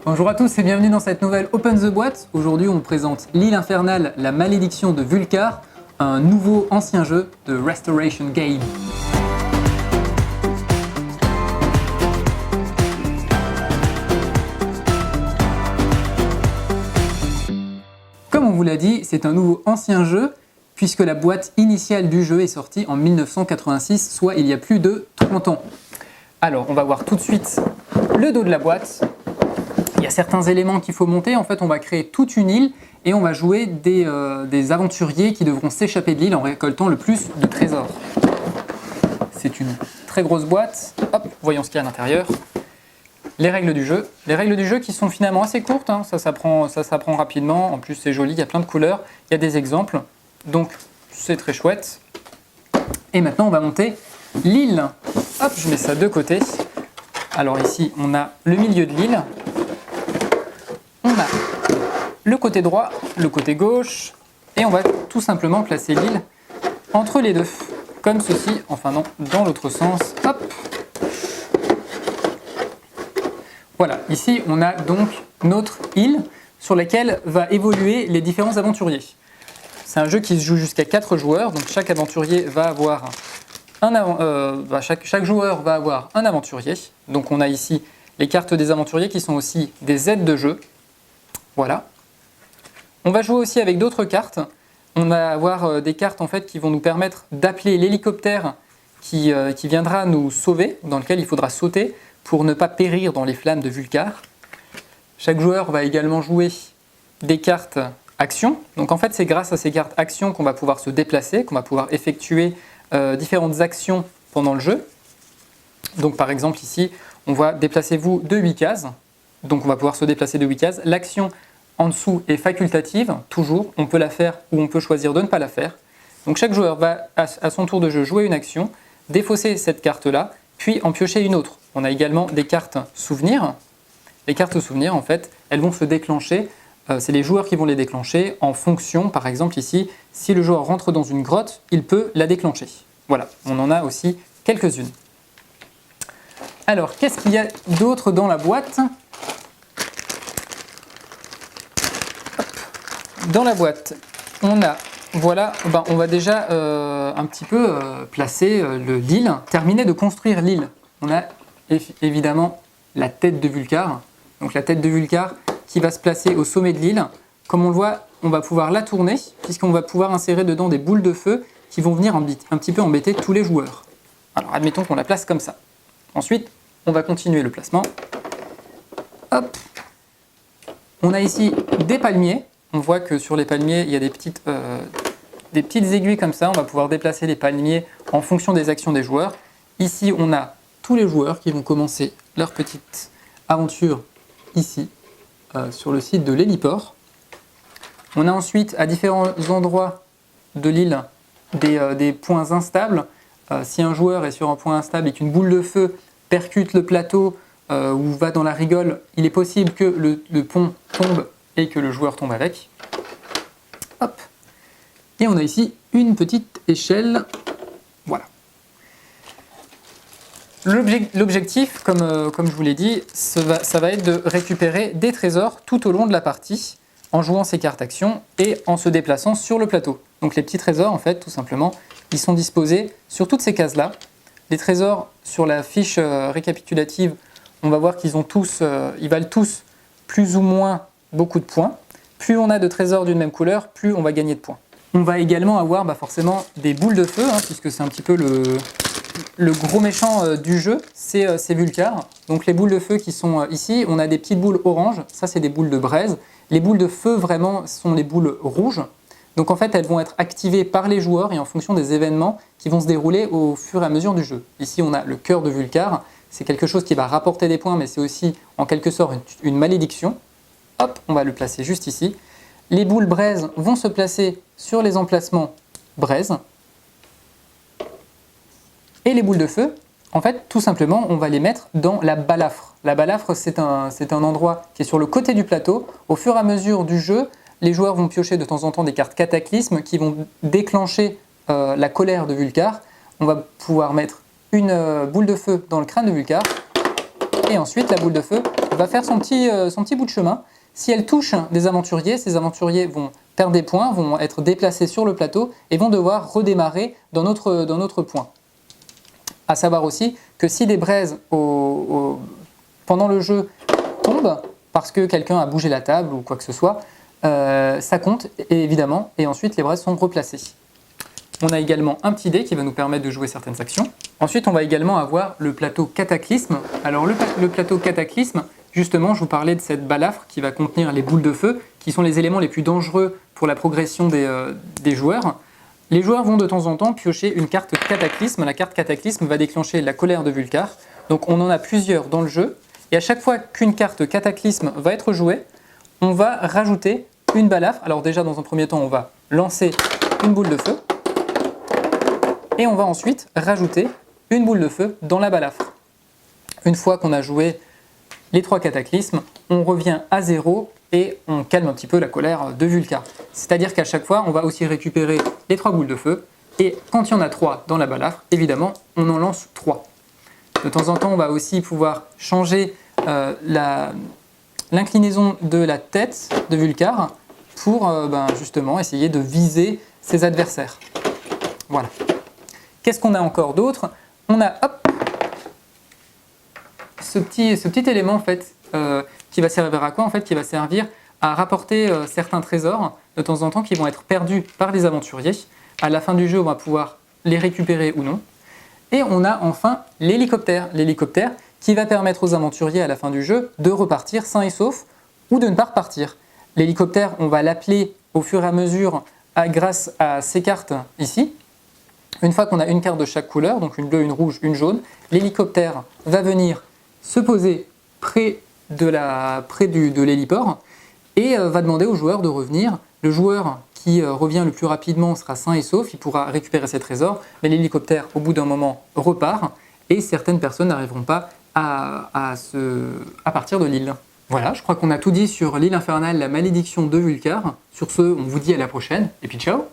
Bonjour à tous et bienvenue dans cette nouvelle Open the Boîte. Aujourd'hui on présente l'île infernale, la malédiction de Vulcar, un nouveau ancien jeu de Restoration Game. Comme on vous l'a dit, c'est un nouveau ancien jeu puisque la boîte initiale du jeu est sortie en 1986, soit il y a plus de 30 ans. Alors on va voir tout de suite le dos de la boîte. Il y a certains éléments qu'il faut monter. En fait, on va créer toute une île et on va jouer des aventuriers qui devront s'échapper de l'île en récoltant le plus de trésors. C'est une très grosse boîte. Hop, voyons ce qu'il y a à l'intérieur. Les règles du jeu. Les règles du jeu qui sont finalement assez courtes. Ça s'apprend rapidement. En plus, c'est joli. Il y a plein de couleurs. Il y a des exemples. Donc, c'est très chouette. Et maintenant, on va monter l'île. Hop, je mets ça de côté. Alors ici, on a le milieu de l'île. On a le côté droit, le côté gauche, et on va tout simplement placer l'île entre les deux, comme ceci, enfin non, dans l'autre sens, hop. Voilà, ici on a donc notre île sur laquelle va évoluer les différents aventuriers. C'est un jeu qui se joue jusqu'à 4 joueurs, donc chaque aventurier va avoir chaque joueur va avoir un aventurier. Donc on a ici les cartes des aventuriers qui sont aussi des aides de jeu. Voilà. On va jouer aussi avec d'autres cartes. On va avoir des cartes en fait qui vont nous permettre d'appeler l'hélicoptère qui viendra nous sauver, dans lequel il faudra sauter pour ne pas périr dans les flammes de Vulcar. Chaque joueur va également jouer des cartes actions. Donc en fait c'est grâce à ces cartes actions qu'on va pouvoir se déplacer, qu'on va pouvoir effectuer différentes actions pendant le jeu. Donc par exemple ici, on voit déplacez-vous de 8 cases. Donc on va pouvoir se déplacer de 8 cases. L'action en dessous est facultative, toujours. On peut la faire ou on peut choisir de ne pas la faire. Donc chaque joueur va à son tour de jeu jouer une action, défausser cette carte-là, puis en piocher une autre. On a également des cartes souvenirs. Les cartes souvenirs, en fait, elles vont se déclencher. C'est les joueurs qui vont les déclencher en fonction, par exemple ici, si le joueur rentre dans une grotte, il peut la déclencher. Voilà, on en a aussi quelques-unes. Alors, qu'est-ce qu'il y a d'autre dans la boîte ? Dans la boîte, on a, voilà, on va déjà un petit peu placer l'île, terminer de construire l'île. On a évidemment la tête de Vulcar, donc la tête de Vulcar qui va se placer au sommet de l'île. Comme on le voit, on va pouvoir la tourner, puisqu'on va pouvoir insérer dedans des boules de feu qui vont venir un petit peu embêter tous les joueurs. Alors admettons qu'on la place comme ça. Ensuite, on va continuer le placement. Hop. On a ici des palmiers. On voit que sur les palmiers, il y a des petites aiguilles comme ça. On va pouvoir déplacer les palmiers en fonction des actions des joueurs. Ici, on a tous les joueurs qui vont commencer leur petite aventure ici, sur le site de l'héliport. On a ensuite, à différents endroits de l'île, des points instables. Si un joueur est sur un point instable et qu'une boule de feu percute le plateau ou va dans la rigole, il est possible que le pont tombe et que le joueur tombe avec. Hop. Et on a ici une petite échelle. Voilà. L'objectif, comme je vous l'ai dit, ça va être de récupérer des trésors tout au long de la partie en jouant ces cartes actions et en se déplaçant sur le plateau. Donc les petits trésors, en fait, tout simplement, ils sont disposés sur toutes ces cases-là. Les trésors sur la fiche récapitulative, on va voir qu'ils valent tous plus ou moins beaucoup de points. Plus on a de trésors d'une même couleur, plus on va gagner de points. On va également avoir forcément des boules de feu, puisque c'est un petit peu le gros méchant du jeu, c'est Vulcar. Donc les boules de feu qui sont ici, on a des petites boules oranges, ça c'est des boules de braise. Les boules de feu vraiment sont les boules rouges. Donc en fait elles vont être activées par les joueurs et en fonction des événements qui vont se dérouler au fur et à mesure du jeu. Ici on a le cœur de Vulcar, c'est quelque chose qui va rapporter des points mais c'est aussi en quelque sorte une malédiction. Hop, on va le placer juste ici. Les boules braise vont se placer sur les emplacements braise. Et les boules de feu, en fait, tout simplement, on va les mettre dans la balafre. La balafre, c'est un endroit qui est sur le côté du plateau. Au fur et à mesure du jeu, les joueurs vont piocher de temps en temps des cartes cataclysmes qui vont déclencher la colère de Vulcar. On va pouvoir mettre une boule de feu dans le crâne de Vulcar. Et ensuite, la boule de feu va faire son petit bout de chemin. Si elle touche des aventuriers, ces aventuriers vont perdre des points, vont être déplacés sur le plateau et vont devoir redémarrer dans notre point. À savoir aussi que si des braises pendant le jeu tombent, parce que quelqu'un a bougé la table ou quoi que ce soit, ça compte évidemment, et ensuite les braises sont replacées. On a également un petit dé qui va nous permettre de jouer certaines actions. Ensuite, on va également avoir le plateau Cataclysme. Alors le plateau Cataclysme, justement, je vous parlais de cette balafre qui va contenir les boules de feu, qui sont les éléments les plus dangereux pour la progression des joueurs. Les joueurs vont de temps en temps piocher une carte Cataclysme. La carte Cataclysme va déclencher la colère de Vulcar. Donc on en a plusieurs dans le jeu. Et à chaque fois qu'une carte Cataclysme va être jouée, on va rajouter une balafre. Alors déjà, dans un premier temps, on va lancer une boule de feu. Et on va ensuite rajouter une boule de feu dans la balafre. Une fois qu'on a joué les 3 cataclysmes, on revient à 0 et on calme un petit peu la colère de Vulcar. C'est-à-dire qu'à chaque fois, on va aussi récupérer les 3 boules de feu, et quand il y en a 3 dans la balafre, évidemment, on en lance 3. De temps en temps, on va aussi pouvoir changer l'inclinaison de la tête de Vulcar pour justement essayer de viser ses adversaires. Voilà. Qu'est-ce qu'on a encore d'autre? On a ce petit élément en fait, qui va servir à quoi en fait? Qui va servir à rapporter certains trésors de temps en temps qui vont être perdus par les aventuriers. À la fin du jeu, on va pouvoir les récupérer ou non. Et on a enfin l'hélicoptère. L'hélicoptère qui va permettre aux aventuriers à la fin du jeu de repartir sains et saufs ou de ne pas repartir. L'hélicoptère, on va l'appeler au fur et à mesure grâce à ces cartes ici. Une fois qu'on a une carte de chaque couleur, donc une bleue, une rouge, une jaune, l'hélicoptère va venir se poser près de l'héliport et va demander au joueur de revenir. Le joueur qui revient le plus rapidement sera sain et sauf, il pourra récupérer ses trésors, mais l'hélicoptère au bout d'un moment repart et certaines personnes n'arriveront pas à partir de l'île. Voilà, je crois qu'on a tout dit sur l'île infernale, la malédiction de Vulcar. Sur ce, on vous dit à la prochaine et puis ciao!